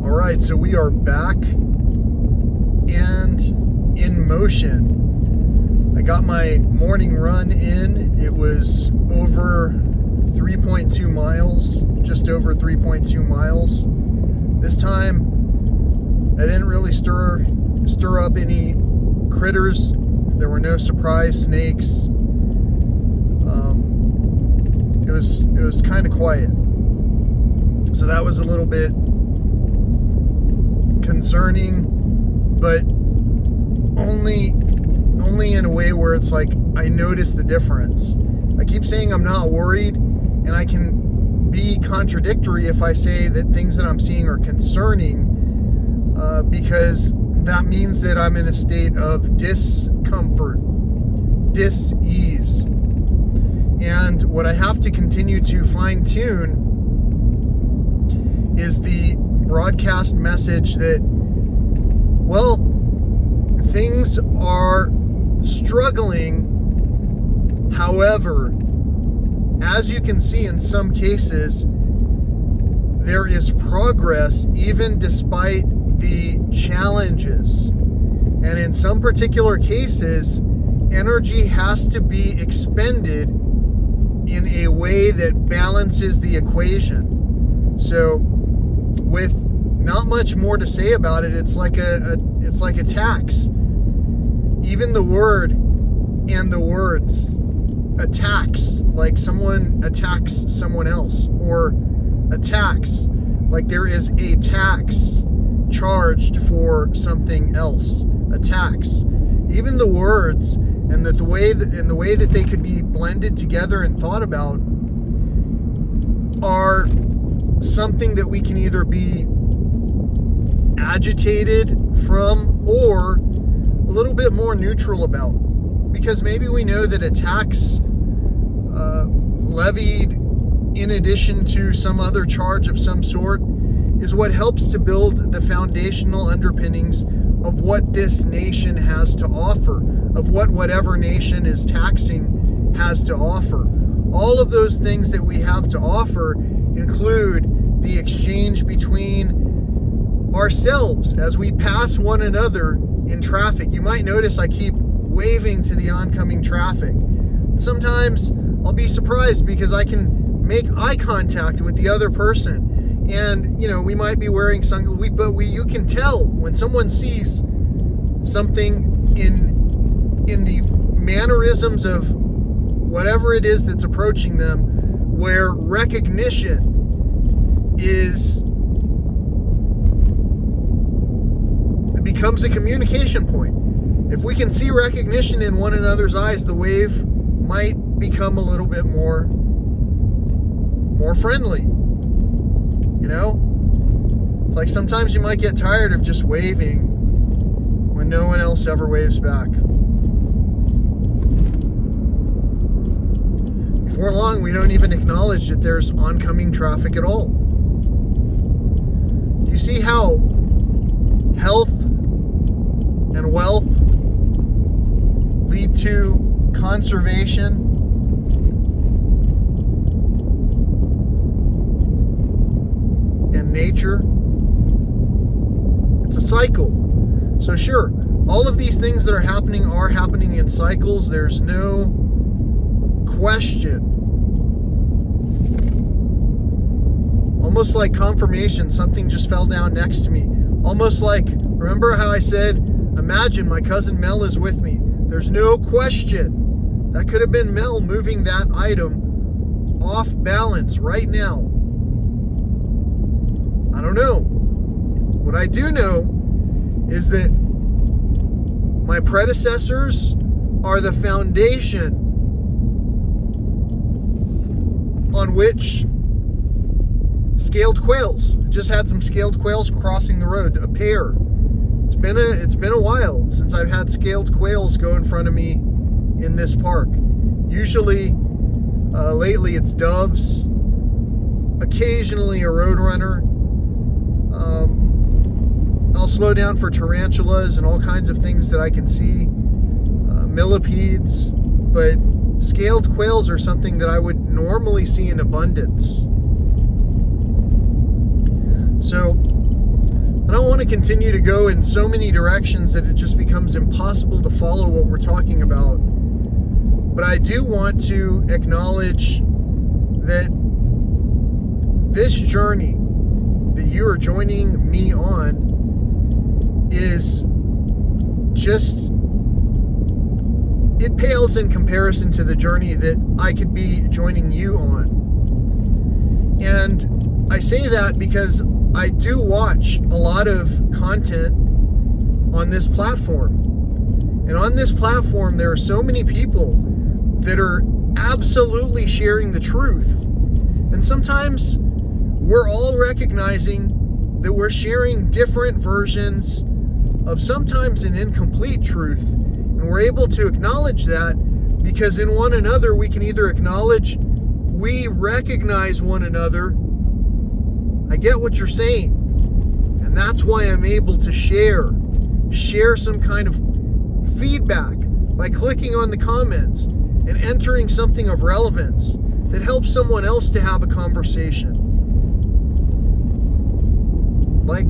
All right, so we are back and in motion. I got my morning run in. It was over 3.2 miles, just over 3.2 miles. This time, I didn't really stir up any critters. There were no surprise snakes. It was kind of quiet. So that was a little bit concerning, but only in a way where it's like I notice the difference. I keep saying I'm not worried, and I can be contradictory if I say that things that I'm seeing are concerning, because that means that I'm in a state of discomfort, dis-ease. And what I have to continue to fine-tune is the broadcast message that, well, things are struggling. However, as you can see in some cases, there is progress even despite the challenges. And in some particular cases, energy has to be expended in a way that balances the equation. So with not much more to say about it, it's like a tax. Even the word and the words, attacks, like someone attacks someone else, or attacks, like there is a tax charged for something else. Attacks. Even the words and the way that they could be blended together and thought about are something that we can either be agitated from or a little bit more neutral about, because maybe we know that a tax levied in addition to some other charge of some sort is what helps to build the foundational underpinnings of what this nation has to offer, of what whatever nation is taxing has to offer. All of those things that we have to offer include the exchange between ourselves as we pass one another in traffic. You might notice I keep waving to the oncoming traffic. Sometimes I'll be surprised because I can make eye contact with the other person. And, you know, we might be wearing sunglasses, but you can tell when someone sees something in the mannerisms of whatever it is that's approaching them, where recognition it becomes a communication point. If we can see recognition in one another's eyes, the wave might become a little bit more friendly. You know? It's like sometimes you might get tired of just waving when no one else ever waves back. Before long, we don't even acknowledge that there's oncoming traffic at all. Do you see how health and wealth lead to conservation? And nature? It's a cycle. So sure, all of these things that are happening in cycles. There's no question. Almost like confirmation, something just fell down next to me. Almost like, remember how I said, imagine my cousin Mel is with me. There's no question. That could have been Mel moving that item off balance right now. I don't know. What I do know is that my predecessors are the foundation on which scaled quails. I just had some scaled quails crossing the road, a pair. It's been a while since I've had scaled quails go in front of me in this park. Usually, lately it's doves, occasionally a roadrunner. I'll slow down for tarantulas and all kinds of things that I can see, millipedes, but scaled quails are something that I would normally see in abundance. So I don't want to continue to go in so many directions that it just becomes impossible to follow what we're talking about. But I do want to acknowledge that this journey that you are joining me on is just, it pales in comparison to the journey that I could be joining you on. And I say that because I do watch a lot of content on this platform. And on this platform, there are so many people that are absolutely sharing the truth. And sometimes we're all recognizing that we're sharing different versions of sometimes an incomplete truth. And we're able to acknowledge that because in one another, we can either acknowledge we recognize one another. I get what you're saying. And that's why I'm able to share some kind of feedback by clicking on the comments and entering something of relevance that helps someone else to have a conversation. Like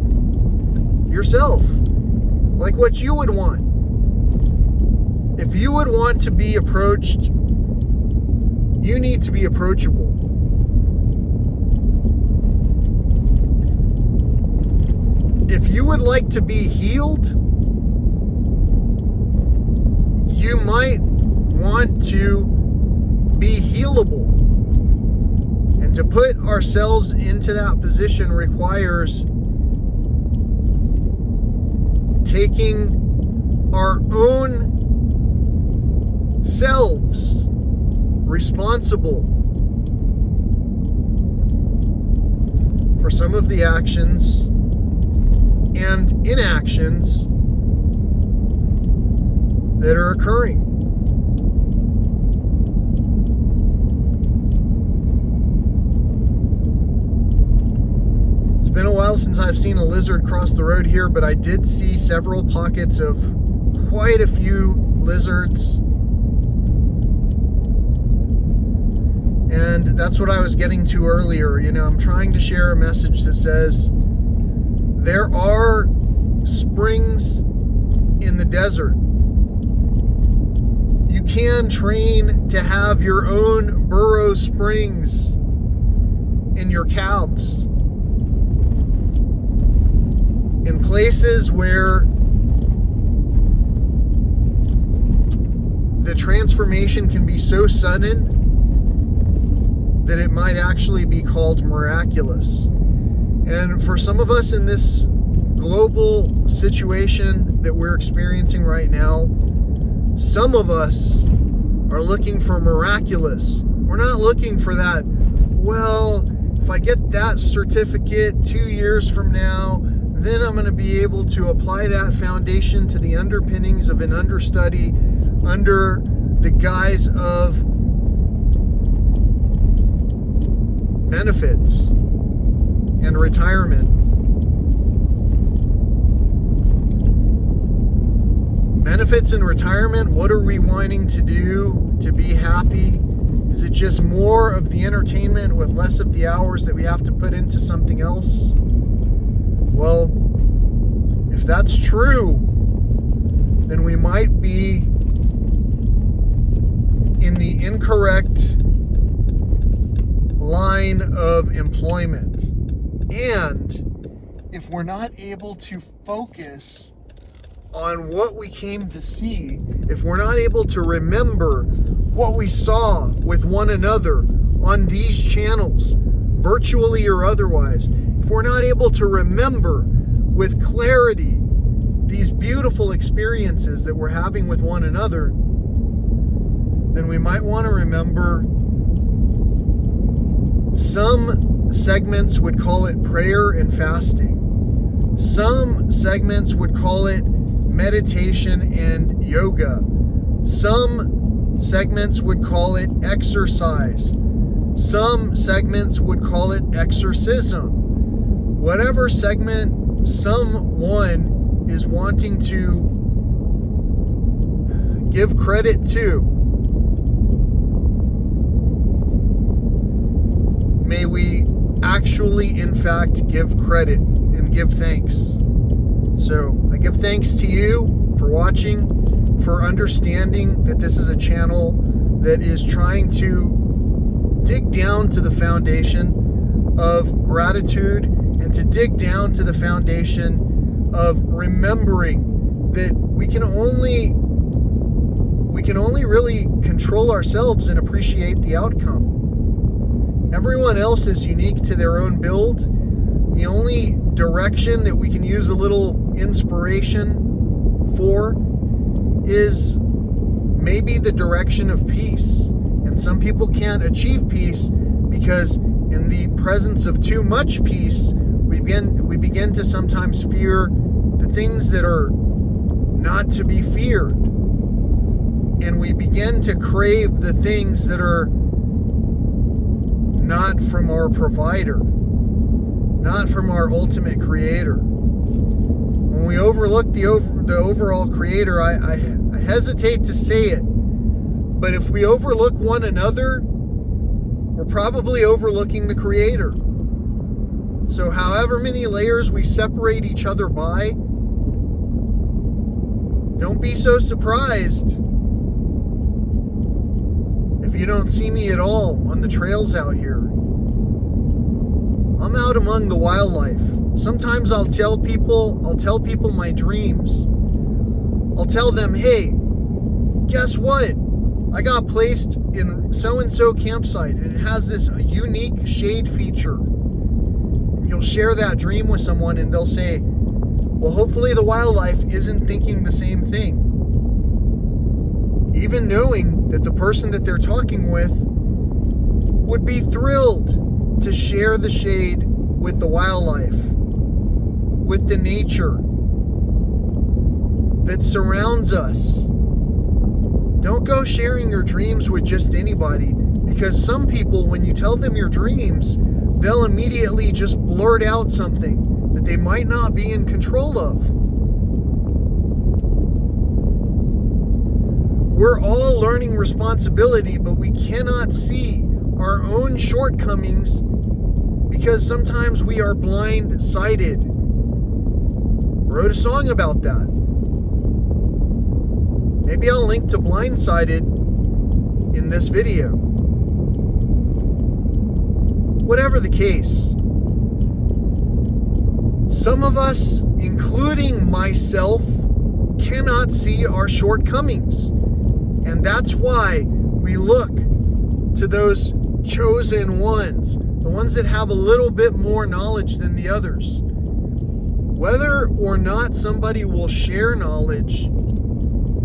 yourself. Like what you would want. If you would want to be approached, you need to be approachable. If you would like to be healed, you might want to be healable. And to put ourselves into that position requires taking our own selves responsible for some of the actions and inactions that are occurring. It's been a while since I've seen a lizard cross the road here, but I did see several pockets of quite a few lizards. And that's what I was getting to earlier. You know, I'm trying to share a message that says there are springs in the desert. You can train to have your own burrow springs in your calves. In places where the transformation can be so sudden that it might actually be called miraculous. And for some of us in this global situation that we're experiencing right now, some of us are looking for miraculous. We're not looking for that, well, if I get that certificate 2 years from now, then I'm going to be able to apply that foundation to the underpinnings of an understudy under the guise of benefits and retirement. Benefits and retirement, what are we wanting to do to be happy? Is it just more of the entertainment with less of the hours that we have to put into something else? Well, if that's true, then we might be in the incorrect line of employment. And if we're not able to focus on what we came to see, if we're not able to remember what we saw with one another on these channels, virtually or otherwise, if we're not able to remember with clarity these beautiful experiences that we're having with one another, then we might want to remember. Some segments would call it prayer and fasting. Some segments would call it meditation and yoga. Some segments would call it exercise. Some segments would call it exorcism. Whatever segment someone is wanting to give credit to, may we actually, in fact, give credit and give thanks. So I give thanks to you for watching, for understanding that this is a channel that is trying to dig down to the foundation of gratitude and to dig down to the foundation of remembering that we can only really control ourselves and appreciate the outcome. Everyone else is unique to their own build. The only direction that we can use a little inspiration for is maybe the direction of peace. And some people can't achieve peace because in the presence of too much peace, we begin to sometimes fear the things that are not to be feared. And we begin to crave the things that are not from our provider, not from our ultimate creator. When we overlook the overall creator, I hesitate to say it, but if we overlook one another, we're probably overlooking the creator. So however many layers we separate each other by, don't be so surprised if you don't see me at all on the trails out here. I'm out among the wildlife. Sometimes I'll tell people my dreams. I'll tell them, hey, guess what? I got placed in so-and-so campsite and it has this unique shade feature. And you'll share that dream with someone and they'll say, well, hopefully the wildlife isn't thinking the same thing. Even knowing that the person that they're talking with would be thrilled to share the shade with the wildlife, with the nature that surrounds us. Don't go sharing your dreams with just anybody, because some people, when you tell them your dreams, they'll immediately just blurt out something that they might not be in control of. We're all learning responsibility, but we cannot see our own shortcomings because sometimes we are blind-sighted. Wrote a song about that. Maybe I'll link to Blindsided in this video. Whatever the case, some of us, including myself, cannot see our shortcomings. And that's why we look to those chosen ones, the ones that have a little bit more knowledge than the others. Whether or not somebody will share knowledge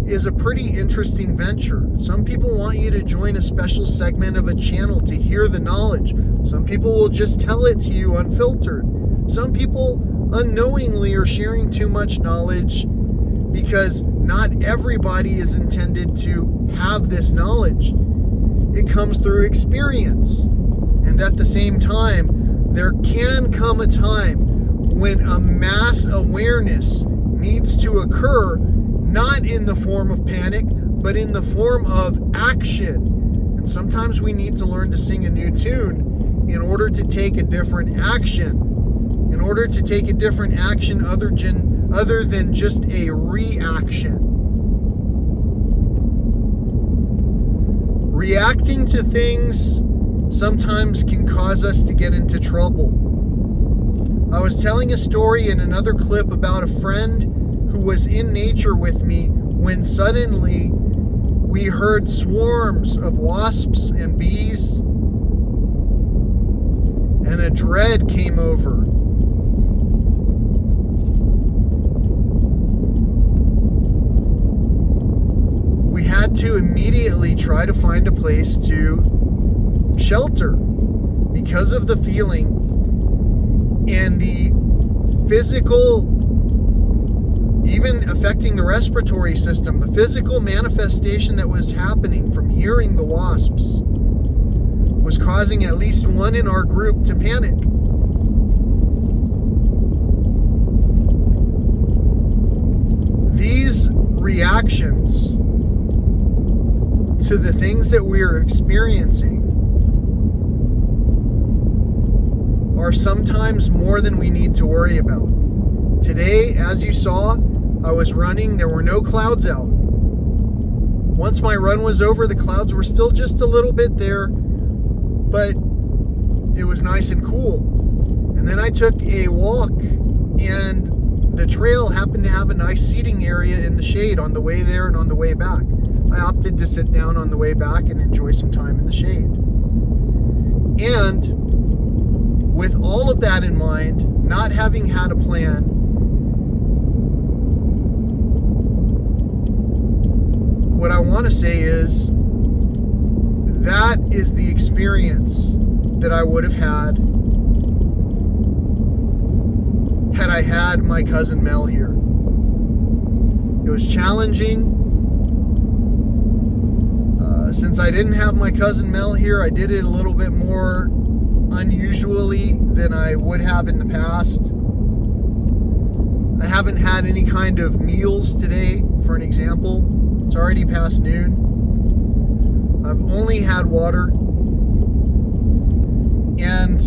is a pretty interesting venture. Some people want you to join a special segment of a channel to hear the knowledge. Some people will just tell it to you unfiltered. Some people unknowingly are sharing too much knowledge because not everybody is intended to have this knowledge. It comes through experience. And at the same time, there can come a time when a mass awareness needs to occur, not in the form of panic, but in the form of action. And sometimes we need to learn to sing a new tune in order to take a different action. In order to take a different action other than just a reaction. Reacting to things sometimes can cause us to get into trouble. I was telling a story in another clip about a friend who was in nature with me when suddenly we heard swarms of wasps and bees, and a dread came over. We had to immediately try to find a place to shelter because of the feeling and the physical, even affecting the respiratory system, the physical manifestation that was happening from hearing the wasps was causing at least one in our group to panic. These reactions to the things that we are experiencing are sometimes more than we need to worry about. Today, as you saw, I was running. There were no clouds out. Once my run was over, the clouds were still just a little bit there, but it was nice and cool. And then I took a walk, and the trail happened to have a nice seating area in the shade on the way there and on the way back. I opted to sit down on the way back and enjoy some time in the shade. And with all of that in mind, not having had a plan, what I want to say is that is the experience that I would have had I had my cousin Mel here. It was challenging. Since I didn't have my cousin Mel here, I did it a little bit more unusually than I would have in the past. I haven't had any kind of meals today, for an example. It's already past noon. I've only had water. And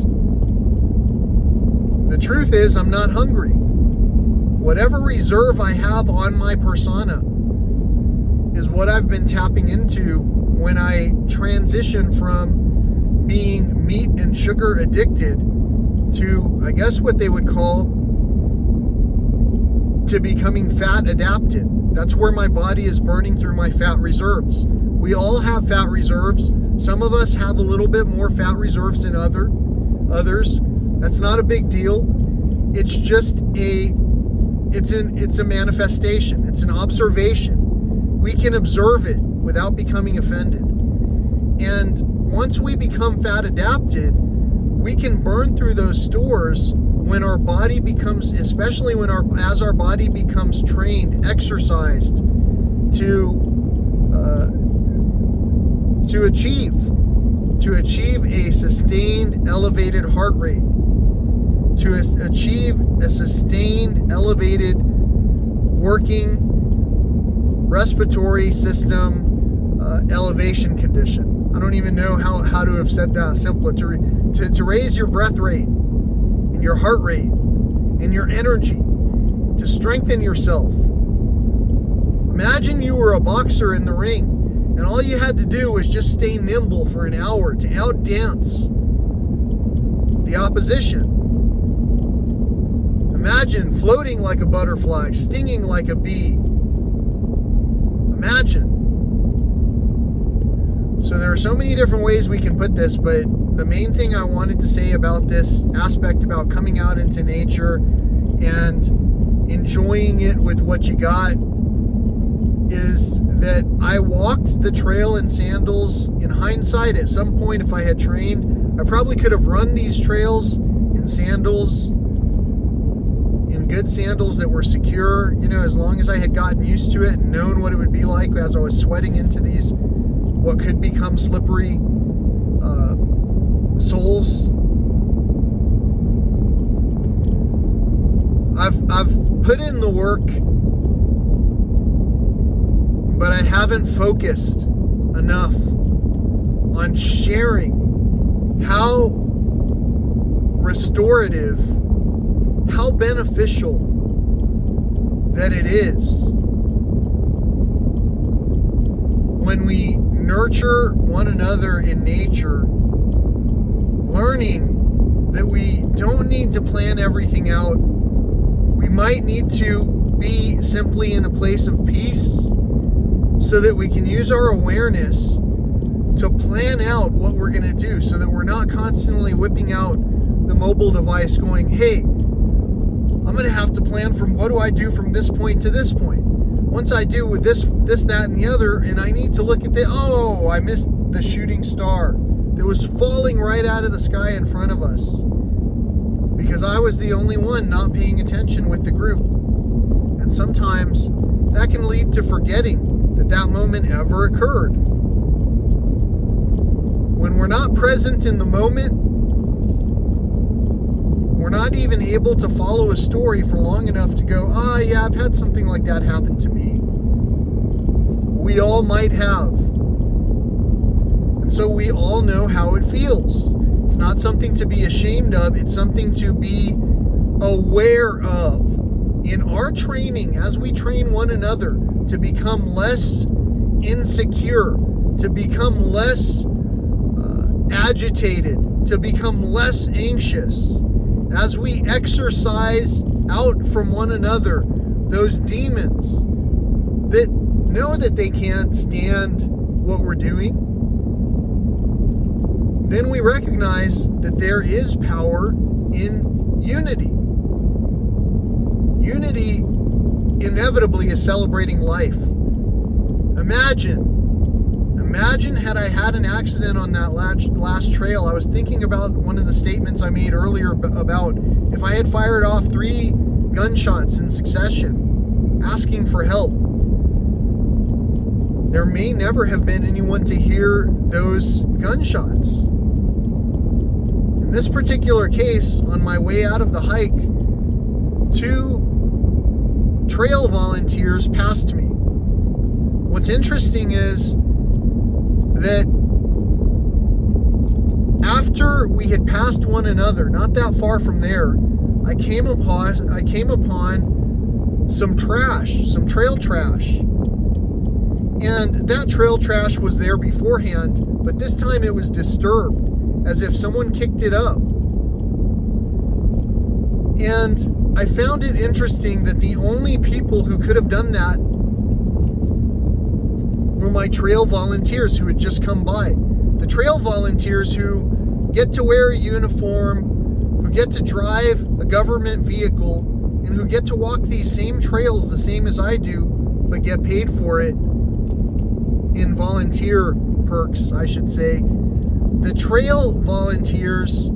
the truth is, I'm not hungry. Whatever reserve I have on my persona is what I've been tapping into when I transition from being meat and sugar addicted to, I guess what they would call, to becoming fat adapted. That's where my body is burning through my fat reserves. We all have fat reserves. Some of us have a little bit more fat reserves than others. That's not a big deal. It's just it's a manifestation. It's an observation. We can observe it without becoming offended. And once we become fat adapted, we can burn through those stores when our body becomes, especially as our body becomes trained, exercised to achieve a sustained elevated heart rate, to achieve a sustained elevated working respiratory system elevation condition. I don't even know how to have said that simpler. To raise your breath rate and your heart rate and your energy, to strengthen yourself. Imagine you were a boxer in the ring and all you had to do was just stay nimble for an hour to outdance the opposition. Imagine floating like a butterfly, stinging like a bee. Imagine. So there are so many different ways we can put this, but the main thing I wanted to say about this aspect about coming out into nature and enjoying it with what you got is that I walked the trail in sandals. In hindsight, at some point, if I had trained, I probably could have run these trails in sandals, in good sandals that were secure, as long as I had gotten used to it and known what it would be like as I was sweating into these, what could become slippery soles. I've put in the work, but I haven't focused enough on sharing how restorative, how beneficial that it is when we nurture one another in nature, learning that we don't need to plan everything out. We might need to be simply in a place of peace so that we can use our awareness to plan out what we're going to do, so that we're not constantly whipping out the mobile device going, hey, I'm going to have to plan from what do I do from this point to this point. Once I do with this, that, and the other, and I need to look at I missed the shooting star that was falling right out of the sky in front of us because I was the only one not paying attention with the group. And sometimes that can lead to forgetting that moment ever occurred. When we're not present in the moment, we're not even able to follow a story for long enough to go, yeah, I've had something like that happen to me. We all might have. And so we all know how it feels. It's not something to be ashamed of. It's something to be aware of. in our training, as we train one another to become less insecure, to become less agitated, to become less anxious, as we exercise out from one another those demons that know that they can't stand what we're doing, then we recognize that there is power in unity. Unity inevitably is celebrating life. Imagine had I had an accident on that last trail. I was thinking about one of the statements I made earlier about if I had fired off 3 gunshots in succession, asking for help, there may never have been anyone to hear those gunshots. In this particular case, on my way out of the hike, 2 trail volunteers passed me. What's interesting is that after we had passed one another, not that far from there, I came upon some trash, some trail trash. And that trail trash was there beforehand, but this time it was disturbed, as if someone kicked it up. And I found it interesting that the only people who could have done that were my trail volunteers who had just come by. The trail volunteers who get to wear a uniform, who get to drive a government vehicle, and who get to walk these same trails the same as I do, but get paid for it in volunteer perks, I should say. The trail volunteers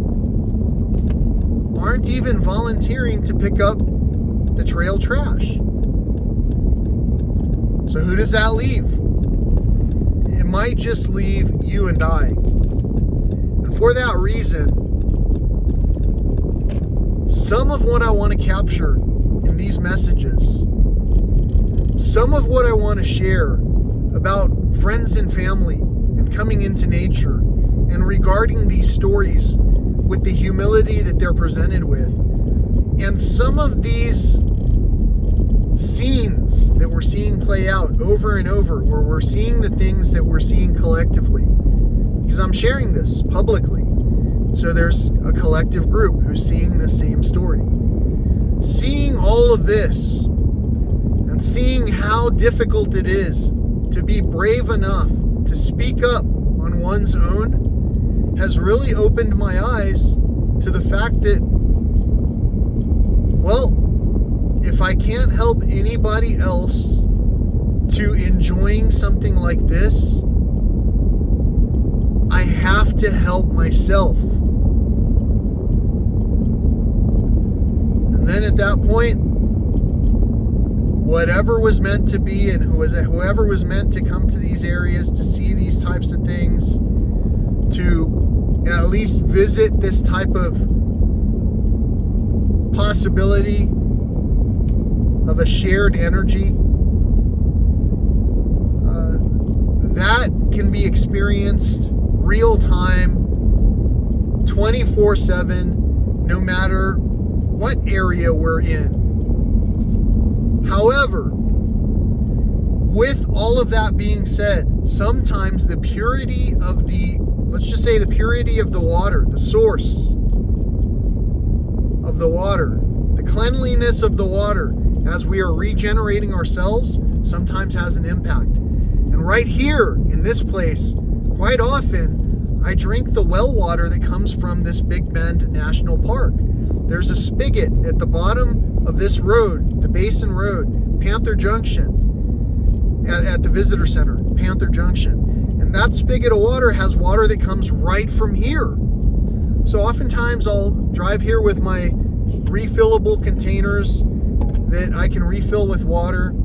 aren't even volunteering to pick up the trail trash. So who does that leave? It might just leave you and I. And for that reason, some of what I want to capture in these messages, some of what I want to share about friends and family and coming into nature and regarding these stories with the humility that they're presented with, and some of these scenes that we're seeing play out over and over, where we're seeing the things that we're seeing collectively, because I'm sharing this publicly, so there's a collective group who's seeing the same story. Seeing all of this and seeing how difficult it is to be brave enough to speak up on one's own has really opened my eyes to the fact that, well, if I can't help anybody else to enjoying something like this, I have to help myself. And then at that point, whatever was meant to be and whoever was meant to come to these areas to see these types of things, to at least visit this type of possibility of a shared energy, that can be experienced real time, 24/7, no matter what area we're in. However, with all of that being said, sometimes the purity of let's just say the purity of the water, the source of the water, the cleanliness of the water as we are regenerating ourselves, sometimes has an impact. And right here in this place, quite often, I drink the well water that comes from this Big Bend National Park. There's a spigot at the bottom of this road, the Basin Road, Panther Junction, at the visitor center, Panther Junction. And that spigot of water has water that comes right from here. So oftentimes I'll drive here with my refillable containers that I can refill with water,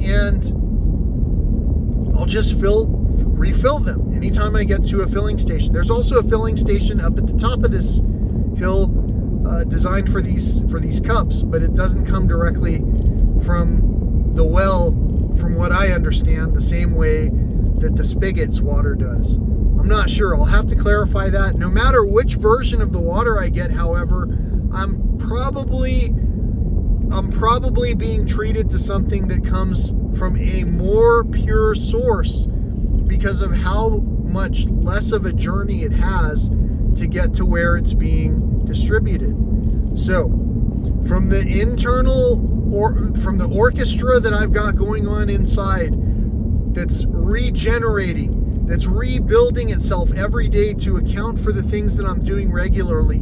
and I'll just refill them anytime I get to a filling station. There's also a filling station up at the top of this hill designed for these cups, but it doesn't come directly from the well, from what I understand, the same way that the spigot's water does. I'm not sure. I'll have to clarify that. No matter which version of the water I get, however, I'm probably I'm probably being treated to something that comes from a more pure source because of how much less of a journey it has to get to where it's being distributed. So, from the from the orchestra that I've got going on inside, that's regenerating, that's rebuilding itself every day to account for the things that I'm doing regularly,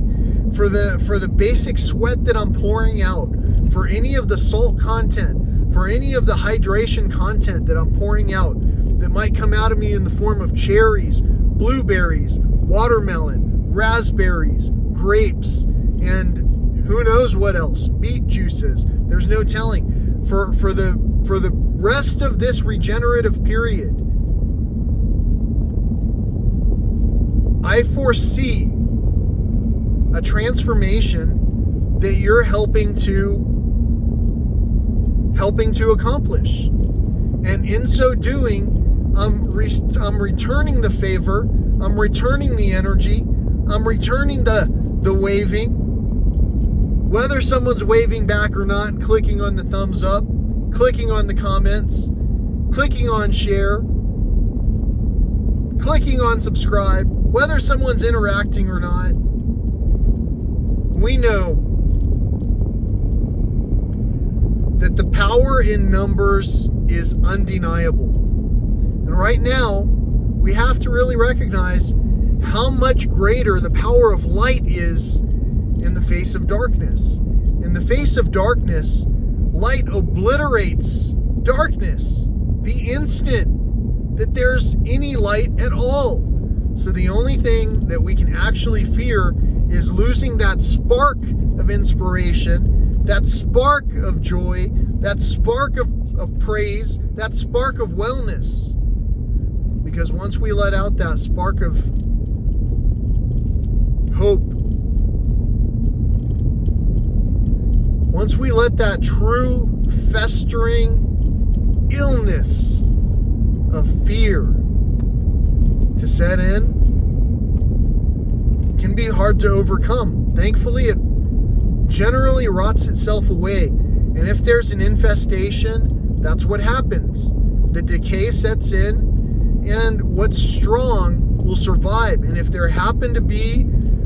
for the basic sweat that I'm pouring out, for any of the salt content, for any of the hydration content that I'm pouring out that might come out of me in the form of cherries, blueberries, watermelon, raspberries, grapes, and who knows what else, beet juices. There's no telling. For the rest of this regenerative period, I foresee a transformation that you're helping to accomplish. And in so doing, I'm returning the favor, I'm returning the energy, I'm returning the waving. Whether someone's waving back or not, clicking on the thumbs up, clicking on the comments, clicking on share, clicking on subscribe, whether someone's interacting or not, we know that the power in numbers is undeniable. And right now, we have to really recognize how much greater the power of light is in the face of darkness. In the face of darkness, light obliterates darkness the instant that there's any light at all. So the only thing that we can actually fear is losing that spark of inspiration, that spark of joy, that spark of praise, that spark of wellness. Because once we let out that spark of hope, once we let that true festering illness of fear to set in, it can be hard to overcome. Thankfully, it generally rots itself away. And if there's an infestation, that's what happens. The decay sets in, and what's strong will survive. And if there happen to be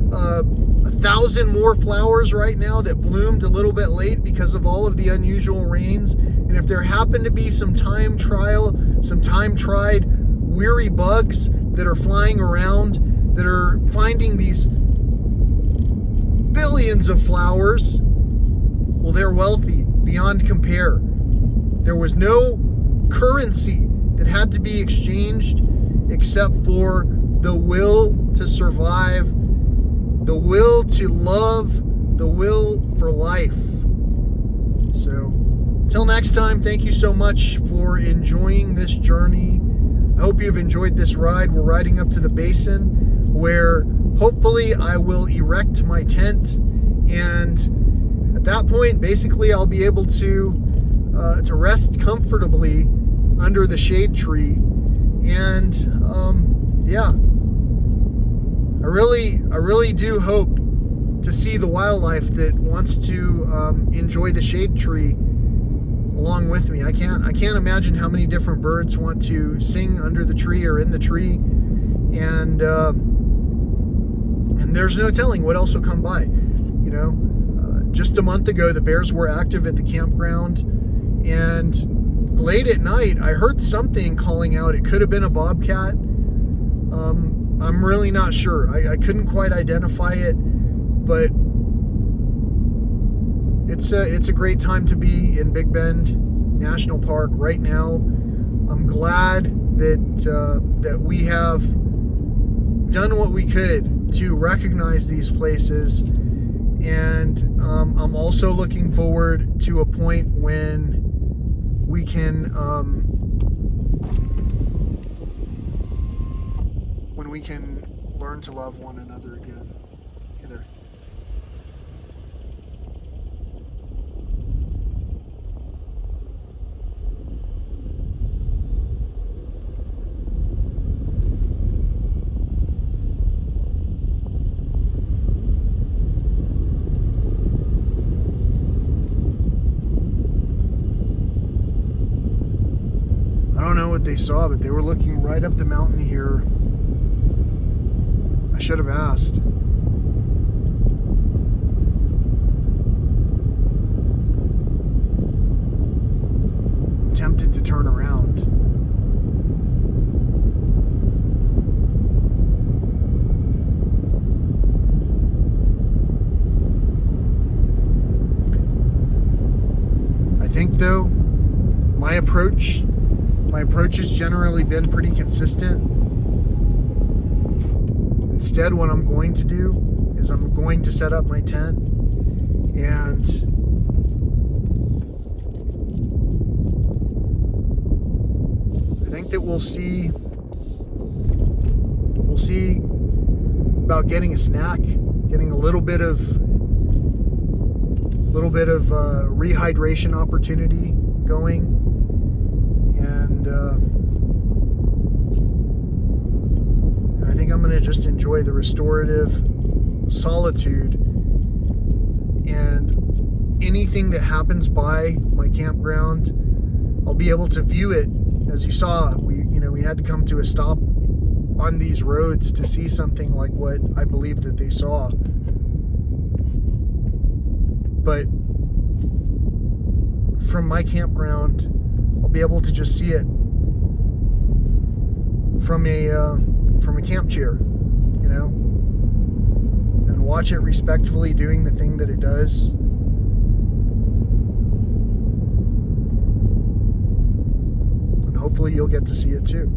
1,000 more flowers right now that bloomed a little bit late because of all of the unusual rains, and if there happen to be some time tried weary bugs that are flying around, that are finding these billions of flowers, well, they're wealthy beyond compare. There was no currency that had to be exchanged except for the will to survive, the will to love, the will for life. So, till next time, thank you so much for enjoying this journey. I hope you've enjoyed this ride. We're riding up to the basin where hopefully I will erect my tent, and at that point, basically, I'll be able to rest comfortably under the shade tree. And I really do hope to see the wildlife that wants to enjoy the shade tree along with me. I can't imagine how many different birds want to sing under the tree or in the tree, and there's no telling what else will come by. You know, just a month ago, the bears were active at the campground, and late at night, I heard something calling out. It could have been a bobcat. I'm really not sure. I couldn't quite identify it, but it's a great time to be in Big Bend National Park right now. I'm glad that we have done what we could to recognize these places, and I'm also looking forward to a point when we can learn to love one another again. Either. what they saw, but they were looking right up the mountain here. I should have asked. I'm tempted to turn around. I think though, my approach has generally been pretty consistent. Instead, what I'm going to do is I'm going to set up my tent, and I think that we'll see about getting a snack, getting a little bit of rehydration opportunity going, and I think I'm going to just enjoy the restorative solitude, and anything that happens by my campground, I'll be able to view it. As you saw, we had to come to a stop on these roads to see something like what I believe that they saw. But from my campground, I'll be able to just see it from a camp chair, and watch it respectfully doing the thing that it does. And hopefully you'll get to see it too.